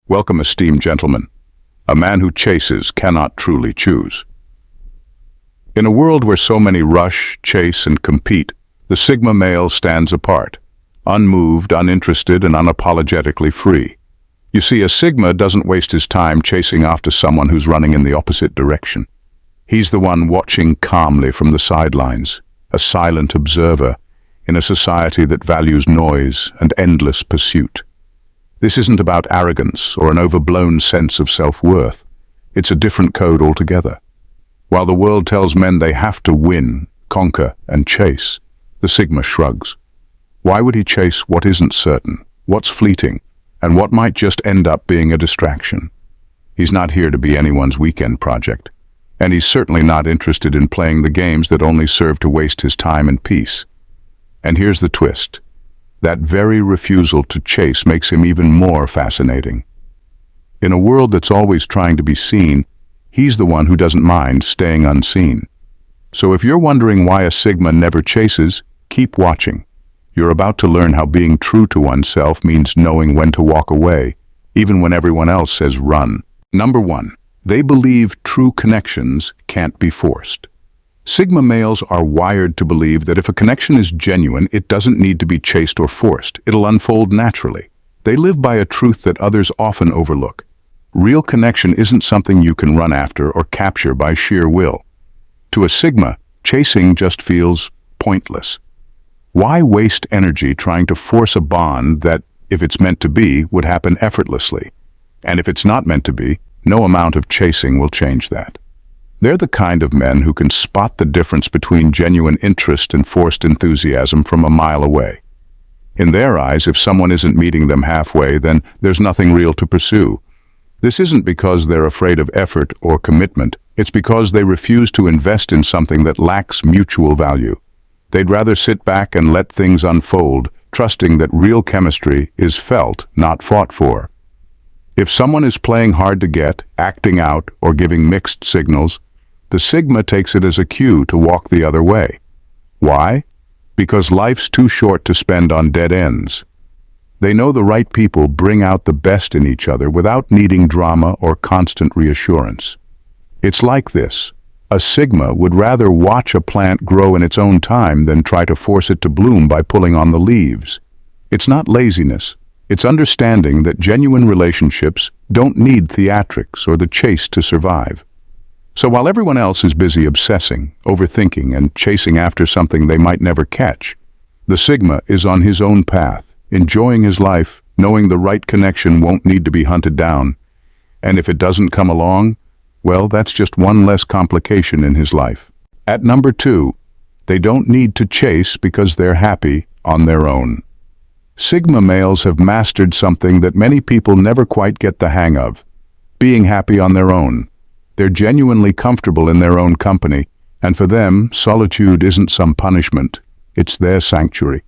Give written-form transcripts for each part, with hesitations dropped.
Welcome, esteemed gentlemen. A man who chases cannot truly choose. In a world where so many rush, chase, and compete, the Sigma male stands apart, unmoved, uninterested, and unapologetically free. You see, a Sigma doesn't waste his time chasing after someone who's running in the opposite direction. He's the one watching calmly from the sidelines, a silent observer in a society that values noise and endless pursuit. This isn't about arrogance or an overblown sense of self-worth. It's a different code altogether. While the world tells men they have to win, conquer, and chase, the Sigma shrugs. Why would he chase what isn't certain, what's fleeting, and what might just end up being a distraction? He's not here to be anyone's weekend project, and he's certainly not interested in playing the games that only serve to waste his time and peace. And here's the twist. That very refusal to chase makes him even more fascinating. In a world that's always trying to be seen, he's the one who doesn't mind staying unseen. So if you're wondering why a Sigma never chases, keep watching. You're about to learn how being true to oneself means knowing when to walk away, even when everyone else says run. Number 1. They believe true connections can't be forced. Sigma males are wired to believe that if a connection is genuine, it doesn't need to be chased or forced. It'll unfold naturally. They live by a truth that others often overlook. Real connection isn't something you can run after or capture by sheer will. To a Sigma, chasing just feels pointless. Why waste energy trying to force a bond that, if it's meant to be, would happen effortlessly? And if it's not meant to be, no amount of chasing will change that. They're the kind of men who can spot the difference between genuine interest and forced enthusiasm from a mile away. In their eyes, if someone isn't meeting them halfway, then there's nothing real to pursue. This isn't because they're afraid of effort or commitment. It's because they refuse to invest in something that lacks mutual value. They'd rather sit back and let things unfold, trusting that real chemistry is felt, not fought for. If someone is playing hard to get, acting out, or giving mixed signals, the Sigma takes it as a cue to walk the other way. Why? Because life's too short to spend on dead ends. They know the right people bring out the best in each other without needing drama or constant reassurance. It's like this. A Sigma would rather watch a plant grow in its own time than try to force it to bloom by pulling on the leaves. It's not laziness. It's understanding that genuine relationships don't need theatrics or the chase to survive. So while everyone else is busy obsessing, overthinking, and chasing after something they might never catch, the Sigma is on his own path, enjoying his life, knowing the right connection won't need to be hunted down. And if it doesn't come along, well, that's just one less complication in his life. At number 2, they don't need to chase because they're happy on their own. Sigma males have mastered something that many people never quite get the hang of: being happy on their own. They're genuinely comfortable in their own company, and for them, solitude isn't some punishment, it's their sanctuary.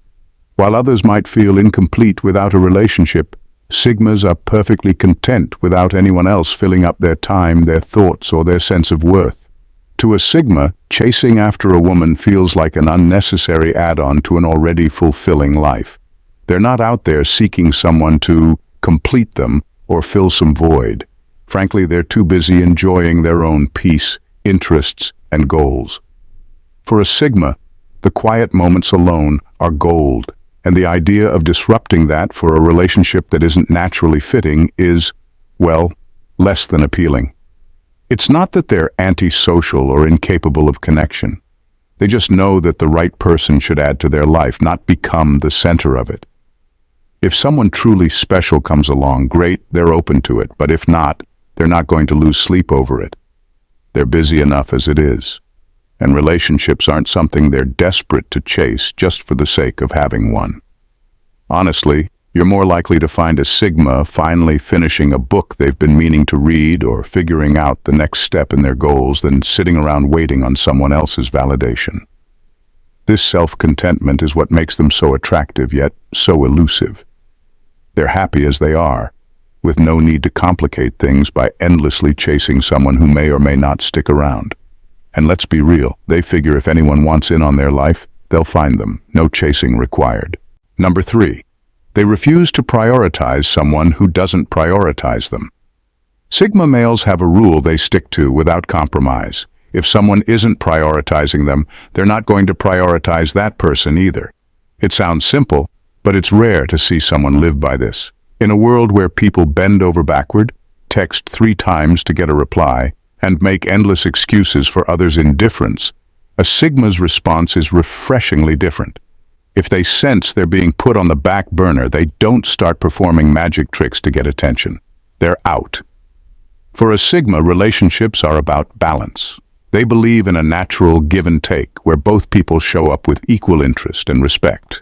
While others might feel incomplete without a relationship, Sigmas are perfectly content without anyone else filling up their time, their thoughts, or their sense of worth. To a Sigma, chasing after a woman feels like an unnecessary add-on to an already fulfilling life. They're not out there seeking someone to complete them or fill some void. Frankly, they're too busy enjoying their own peace, interests, and goals. For a Sigma, the quiet moments alone are gold, and the idea of disrupting that for a relationship that isn't naturally fitting is, well, less than appealing. It's not that they're antisocial or incapable of connection. They just know that the right person should add to their life, not become the center of it. If someone truly special comes along, great, they're open to it, but if not, they're not going to lose sleep over it. They're busy enough as it is, and relationships aren't something they're desperate to chase just for the sake of having one. Honestly, you're more likely to find a Sigma finally finishing a book they've been meaning to read or figuring out the next step in their goals than sitting around waiting on someone else's validation. This self-contentment is what makes them so attractive yet so elusive. They're happy as they are, with no need to complicate things by endlessly chasing someone who may or may not stick around. And let's be real, they figure if anyone wants in on their life, they'll find them, no chasing required. Number 3, They refuse to prioritize someone who doesn't prioritize them. Sigma males have a rule they stick to without compromise. If someone isn't prioritizing them, they're not going to prioritize that person either. It sounds simple, but it's rare to see someone live by this. In a world where people bend over backward, text 3 times to get a reply, and make endless excuses for others' indifference, a Sigma's response is refreshingly different. If they sense they're being put on the back burner, they don't start performing magic tricks to get attention. They're out. For a Sigma, relationships are about balance. They believe in a natural give and take where both people show up with equal interest and respect.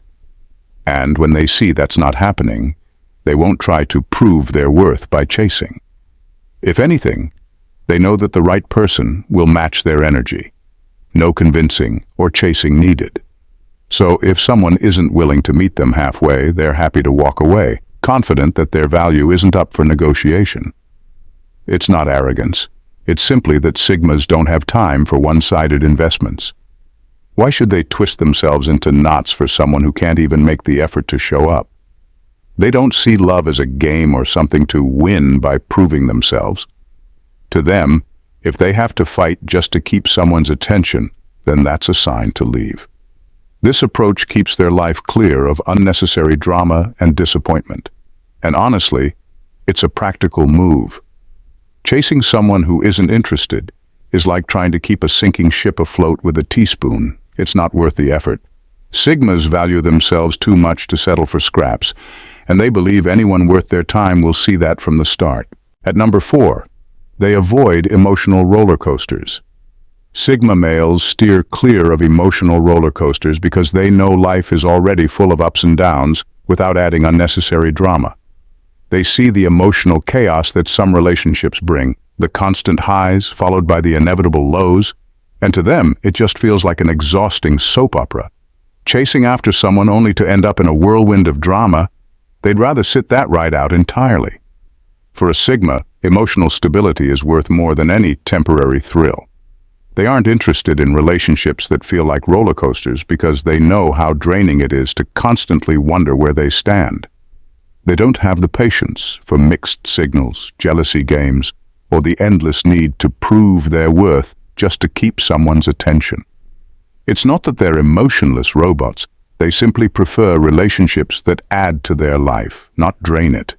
And when they see that's not happening, they won't try to prove their worth by chasing. If anything, they know that the right person will match their energy. No convincing or chasing needed. So if someone isn't willing to meet them halfway, they're happy to walk away, confident that their value isn't up for negotiation. It's not arrogance. It's simply that Sigmas don't have time for one-sided investments. Why should they twist themselves into knots for someone who can't even make the effort to show up? They don't see love as a game or something to win by proving themselves. To them, if they have to fight just to keep someone's attention, then that's a sign to leave. This approach keeps their life clear of unnecessary drama and disappointment. And honestly, it's a practical move. Chasing someone who isn't interested is like trying to keep a sinking ship afloat with a teaspoon. It's not worth the effort. Sigmas value themselves too much to settle for scraps, and they believe anyone worth their time will see that from the start. At number 4, they avoid emotional roller coasters. Sigma males steer clear of emotional roller coasters because they know life is already full of ups and downs without adding unnecessary drama. They see the emotional chaos that some relationships bring, the constant highs followed by the inevitable lows, and to them it just feels like an exhausting soap opera. Chasing after someone only to end up in a whirlwind of drama, they'd rather sit that ride out entirely. For a Sigma, emotional stability is worth more than any temporary thrill. They aren't interested in relationships that feel like roller coasters because they know how draining it is to constantly wonder where they stand. They don't have the patience for mixed signals, jealousy games, or the endless need to prove their worth just to keep someone's attention. It's not that they're emotionless robots. They simply prefer relationships that add to their life, not drain it.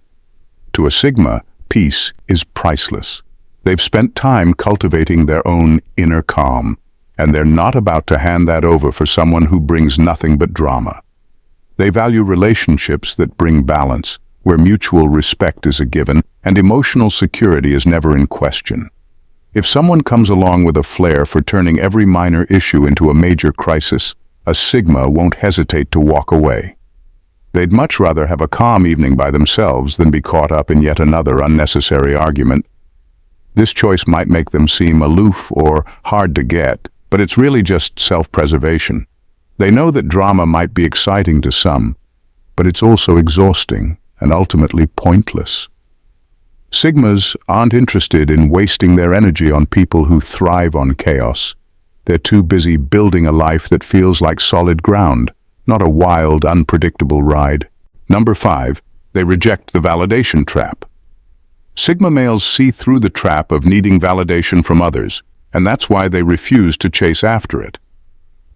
To a Sigma, peace is priceless. They've spent time cultivating their own inner calm, and they're not about to hand that over for someone who brings nothing but drama. They value relationships that bring balance, where mutual respect is a given and emotional security is never in question. If someone comes along with a flair for turning every minor issue into a major crisis, a Sigma won't hesitate to walk away. They'd much rather have a calm evening by themselves than be caught up in yet another unnecessary argument. This choice might make them seem aloof or hard to get, but it's really just self-preservation. They know that drama might be exciting to some, but it's also exhausting and ultimately pointless. Sigmas aren't interested in wasting their energy on people who thrive on chaos. They're too busy building a life that feels like solid ground, not a wild, unpredictable ride. Number 5, they reject the validation trap. Sigma males see through the trap of needing validation from others, and that's why they refuse to chase after it.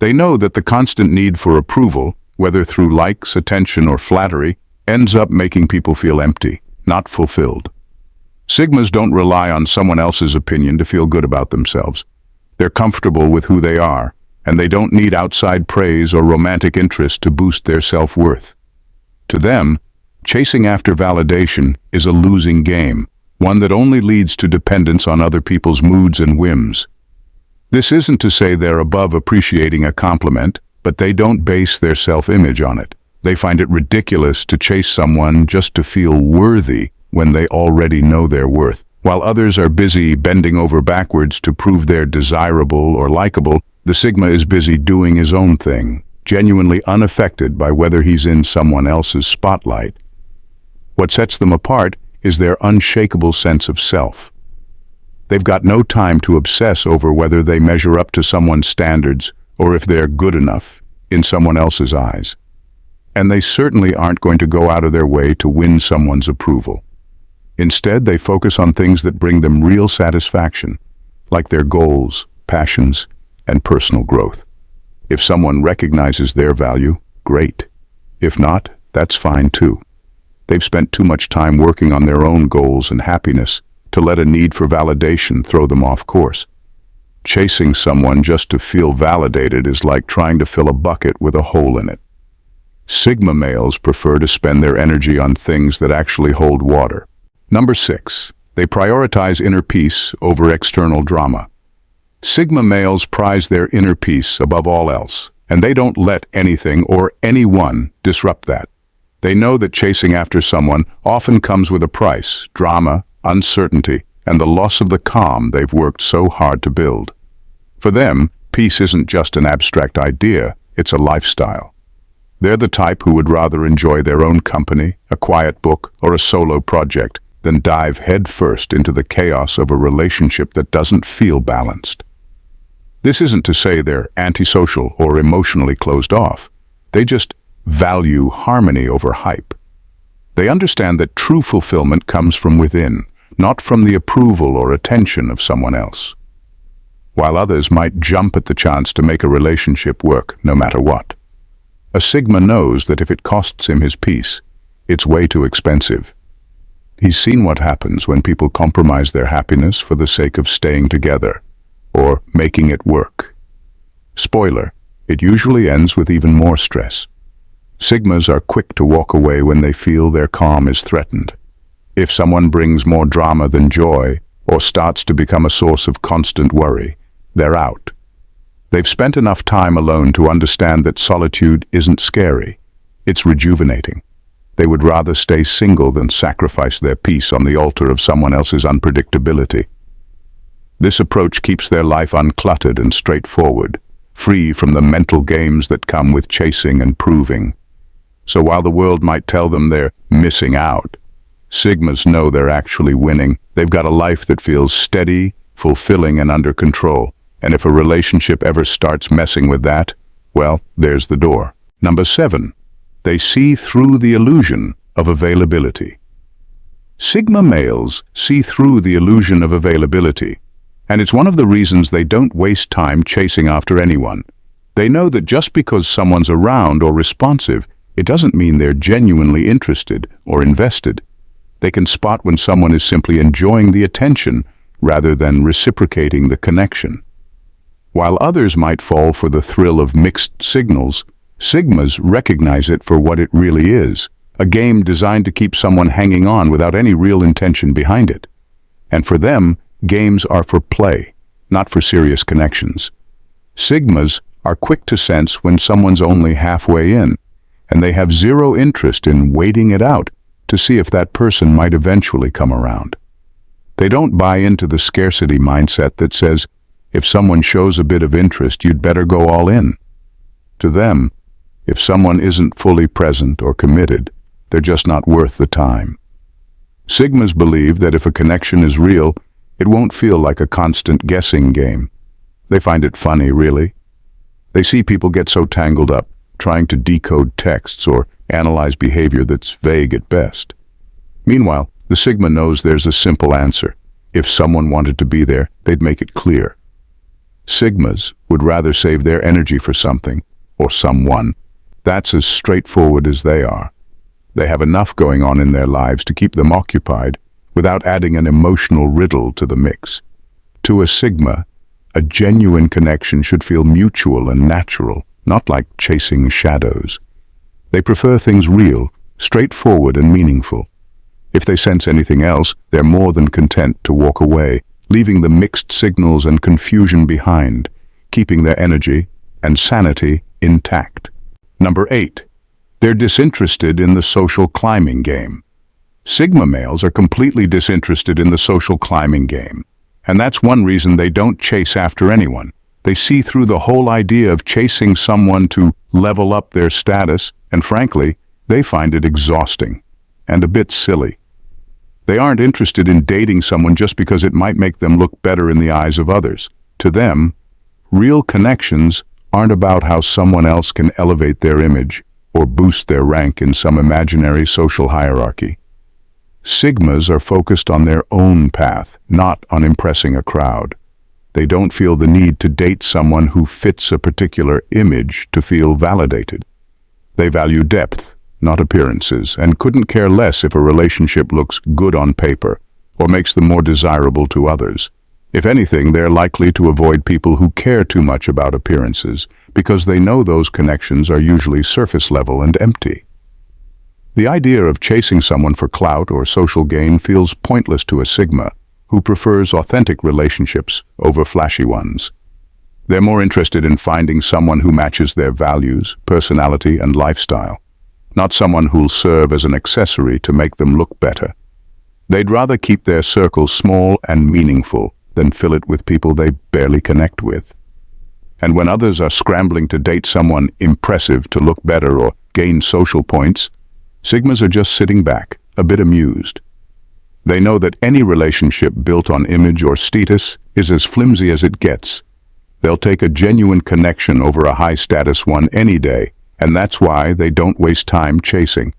They know that the constant need for approval, whether through likes, attention, or flattery, ends up making people feel empty, not fulfilled. Sigmas don't rely on someone else's opinion to feel good about themselves. They're comfortable with who they are, and they don't need outside praise or romantic interest to boost their self-worth. To them, chasing after validation is a losing game, one that only leads to dependence on other people's moods and whims. This isn't to say they're above appreciating a compliment, but they don't base their self-image on it. They find it ridiculous to chase someone just to feel worthy when they already know their worth. While others are busy bending over backwards to prove they're desirable or likable, the Sigma is busy doing his own thing, genuinely unaffected by whether he's in someone else's spotlight. What sets them apart is their unshakable sense of self. They've got no time to obsess over whether they measure up to someone's standards or if they're good enough in someone else's eyes. And they certainly aren't going to go out of their way to win someone's approval. Instead, they focus on things that bring them real satisfaction, like their goals, passions, and personal growth. If someone recognizes their value, great. If not, that's fine too. They've spent too much time working on their own goals and happiness to let a need for validation throw them off course. Chasing someone just to feel validated is like trying to fill a bucket with a hole in it. Sigma males prefer to spend their energy on things that actually hold water. Number 6. They prioritize inner peace over external drama. Sigma males prize their inner peace above all else, and they don't let anything or anyone disrupt that. They know that chasing after someone often comes with a price: drama, uncertainty, and the loss of the calm they've worked so hard to build. For them, peace isn't just an abstract idea, it's a lifestyle. They're the type who would rather enjoy their own company, a quiet book, or a solo project than dive headfirst into the chaos of a relationship that doesn't feel balanced. This isn't to say they're antisocial or emotionally closed off. They just value harmony over hype. They understand that true fulfillment comes from within, not from the approval or attention of someone else. While others might jump at the chance to make a relationship work no matter what, a Sigma knows that if it costs him his peace, it's way too expensive. He's seen what happens when people compromise their happiness for the sake of staying together or making it work. Spoiler, it usually ends with even more stress. Sigmas are quick to walk away when they feel their calm is threatened. If someone brings more drama than joy or starts to become a source of constant worry, they're out. They've spent enough time alone to understand that solitude isn't scary, it's rejuvenating. They would rather stay single than sacrifice their peace on the altar of someone else's unpredictability. This approach keeps their life uncluttered and straightforward, free from the mental games that come with chasing and proving. So while the world might tell them they're missing out, Sigmas know they're actually winning. They've got a life that feels steady, fulfilling, and under control. And if a relationship ever starts messing with that, well, there's the door. Number 7. They see through the illusion of availability. Sigma males see through the illusion of availability, and it's one of the reasons they don't waste time chasing after anyone. They know that just because someone's around or responsive, it doesn't mean they're genuinely interested or invested. They can spot when someone is simply enjoying the attention rather than reciprocating the connection. While others might fall for the thrill of mixed signals, Sigmas recognize it for what it really is, a game designed to keep someone hanging on without any real intention behind it. And for them, games are for play, not for serious connections. Sigmas are quick to sense when someone's only halfway in, and they have zero interest in waiting it out to see if that person might eventually come around. They don't buy into the scarcity mindset that says, if someone shows a bit of interest, you'd better go all in. To them, if someone isn't fully present or committed, they're just not worth the time. Sigmas believe that if a connection is real, it won't feel like a constant guessing game. They find it funny, really. They see people get so tangled up, trying to decode texts or analyze behavior that's vague at best. Meanwhile, the Sigma knows there's a simple answer. If someone wanted to be there, they'd make it clear. Sigmas would rather save their energy for something, or someone, that's as straightforward as they are. They have enough going on in their lives to keep them occupied without adding an emotional riddle to the mix. To a Sigma, a genuine connection should feel mutual and natural, not like chasing shadows. They prefer things real, straightforward, and meaningful. If they sense anything else, they're more than content to walk away, leaving the mixed signals and confusion behind, keeping their energy and sanity intact. Number 8. They're disinterested in the social climbing game. Sigma males are completely disinterested in the social climbing game, and that's one reason they don't chase after anyone. They see through the whole idea of chasing someone to level up their status, and frankly, they find it exhausting and a bit silly. They aren't interested in dating someone just because it might make them look better in the eyes of others. To them, real connections aren't about how someone else can elevate their image or boost their rank in some imaginary social hierarchy. Sigmas are focused on their own path, not on impressing a crowd. They don't feel the need to date someone who fits a particular image to feel validated. They value depth, not appearances, and couldn't care less if a relationship looks good on paper or makes them more desirable to others. If anything, they're likely to avoid people who care too much about appearances because they know those connections are usually surface level and empty. The idea of chasing someone for clout or social gain feels pointless to a Sigma, who prefers authentic relationships over flashy ones. They're more interested in finding someone who matches their values, personality, and lifestyle, not someone who'll serve as an accessory to make them look better. They'd rather keep their circle small and meaningful than fill it with people they barely connect with. And when others are scrambling to date someone impressive to look better or gain social points, Sigmas are just sitting back, a bit amused. They know that any relationship built on image or status is as flimsy as it gets. They'll take a genuine connection over a high-status one any day, and that's why they don't waste time chasing.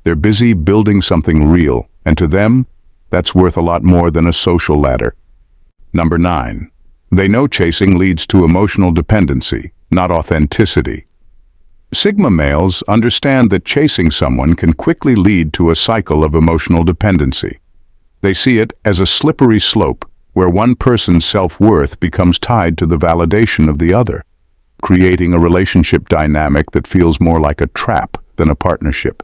They're busy building something real, and to them, that's worth a lot more than a social ladder. Number 9. They know chasing leads to emotional dependency, not authenticity. Sigma males understand that chasing someone can quickly lead to a cycle of emotional dependency. They see it as a slippery slope where one person's self-worth becomes tied to the validation of the other, creating a relationship dynamic that feels more like a trap than a partnership.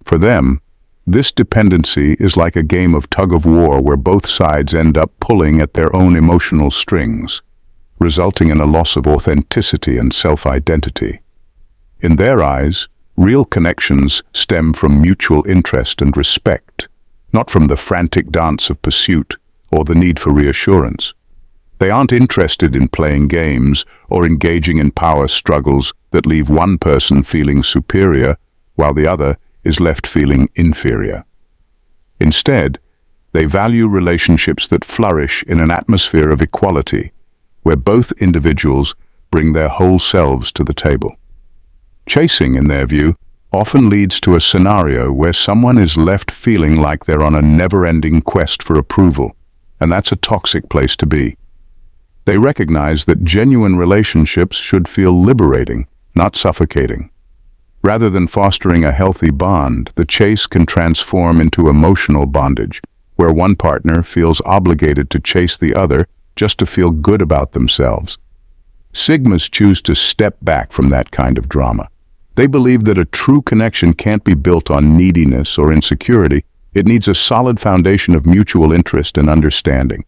For them, this dependency is like a game of tug-of-war where both sides end up pulling at their own emotional strings, resulting in a loss of authenticity and self-identity. In their eyes, real connections stem from mutual interest and respect, not from the frantic dance of pursuit or the need for reassurance. They aren't interested in playing games or engaging in power struggles that leave one person feeling superior while the other is left feeling inferior. Instead, they value relationships that flourish in an atmosphere of equality, where both individuals bring their whole selves to the table. Chasing, in their view, often leads to a scenario where someone is left feeling like they're on a never-ending quest for approval, and that's a toxic place to be. They recognize that genuine relationships should feel liberating, not suffocating. Rather than fostering a healthy bond, the chase can transform into emotional bondage, where one partner feels obligated to chase the other just to feel good about themselves. Sigmas choose to step back from that kind of drama. They believe that a true connection can't be built on neediness or insecurity. It needs a solid foundation of mutual interest and understanding.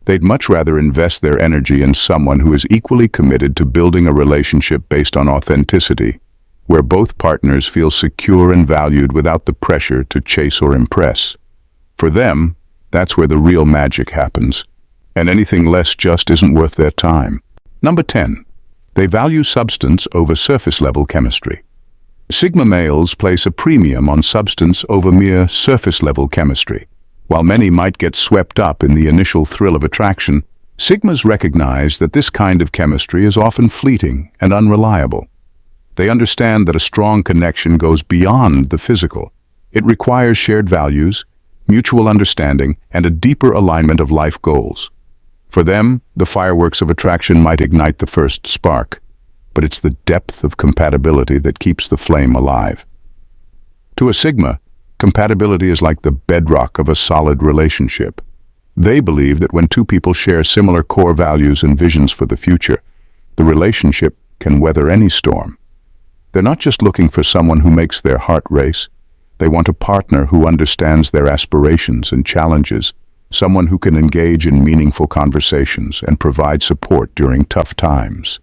They'd much rather invest their energy in someone who is equally committed to building a relationship based on authenticity, where both partners feel secure and valued without the pressure to chase or impress. For them, that's where the real magic happens, and anything less just isn't worth their time. Number 10. They value substance over surface-level chemistry. Sigma males place a premium on substance over mere surface-level chemistry. While many might get swept up in the initial thrill of attraction, Sigmas recognize that this kind of chemistry is often fleeting and unreliable. They understand that a strong connection goes beyond the physical. It requires shared values, mutual understanding, and a deeper alignment of life goals. For them, the fireworks of attraction might ignite the first spark, but it's the depth of compatibility that keeps the flame alive. To a Sigma, compatibility is like the bedrock of a solid relationship. They believe that when two people share similar core values and visions for the future, the relationship can weather any storm. They're not just looking for someone who makes their heart race. They want a partner who understands their aspirations and challenges, someone who can engage in meaningful conversations and provide support during tough times.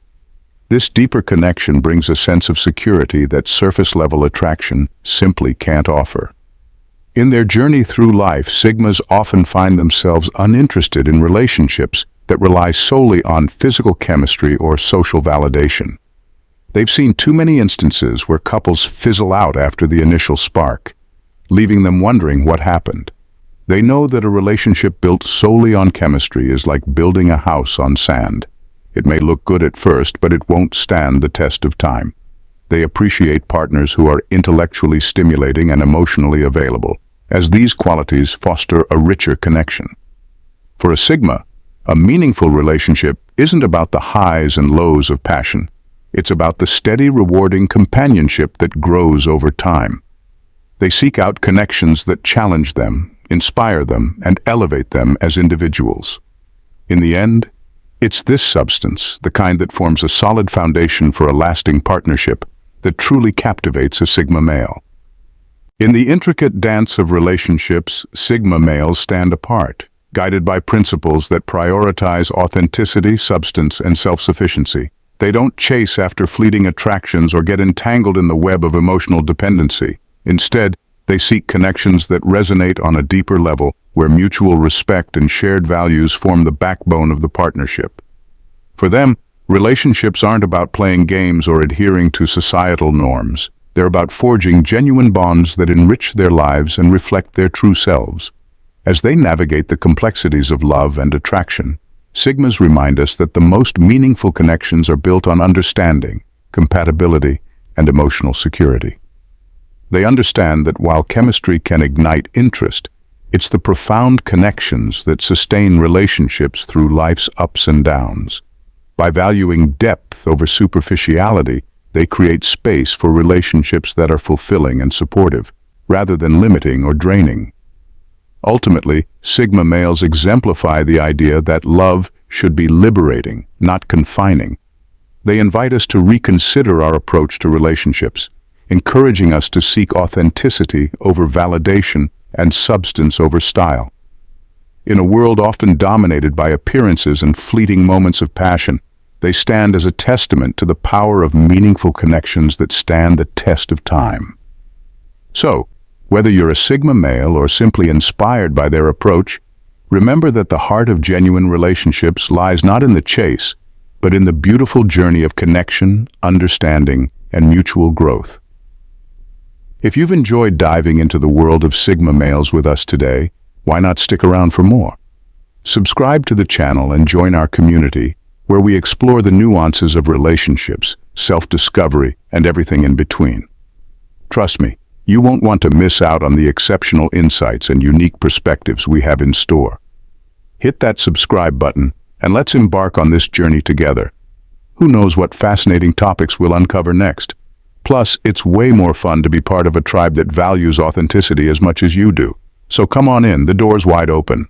This deeper connection brings a sense of security that surface-level attraction simply can't offer. In their journey through life, Sigmas often find themselves uninterested in relationships that rely solely on physical chemistry or social validation. They've seen too many instances where couples fizzle out after the initial spark, leaving them wondering what happened. They know that a relationship built solely on chemistry is like building a house on sand. It may look good at first, but it won't stand the test of time. They appreciate partners who are intellectually stimulating and emotionally available, as these qualities foster a richer connection. For a Sigma, a meaningful relationship isn't about the highs and lows of passion. It's about the steady, rewarding companionship that grows over time. They seek out connections that challenge them, inspire them, and elevate them as individuals. In the end, it's this substance, the kind that forms a solid foundation for a lasting partnership, that truly captivates a Sigma male. In the intricate dance of relationships, Sigma males stand apart, guided by principles that prioritize authenticity, substance, and self-sufficiency. They don't chase after fleeting attractions or get entangled in the web of emotional dependency. Instead, they seek connections that resonate on a deeper level, where mutual respect and shared values form the backbone of the partnership. For them, relationships aren't about playing games or adhering to societal norms. They're about forging genuine bonds that enrich their lives and reflect their true selves. As they navigate the complexities of love and attraction, Sigmas remind us that the most meaningful connections are built on understanding, compatibility, and emotional security. They understand that while chemistry can ignite interest, it's the profound connections that sustain relationships through life's ups and downs. By valuing depth over superficiality, they create space for relationships that are fulfilling and supportive, rather than limiting or draining. Ultimately, Sigma males exemplify the idea that love should be liberating, not confining. They invite us to reconsider our approach to relationships, encouraging us to seek authenticity over validation and substance over style. In a world often dominated by appearances and fleeting moments of passion, they stand as a testament to the power of meaningful connections that stand the test of time. So, whether you're a Sigma male or simply inspired by their approach, remember that the heart of genuine relationships lies not in the chase, but in the beautiful journey of connection, understanding, and mutual growth. If you've enjoyed diving into the world of Sigma males with us today, why not stick around for more? Subscribe to the channel and join our community, where we explore the nuances of relationships, self-discovery, and everything in between. Trust me, you won't want to miss out on the exceptional insights and unique perspectives we have in store. Hit that subscribe button, and let's embark on this journey together. Who knows what fascinating topics we'll uncover next? Plus, it's way more fun to be part of a tribe that values authenticity as much as you do. So come on in, the door's wide open.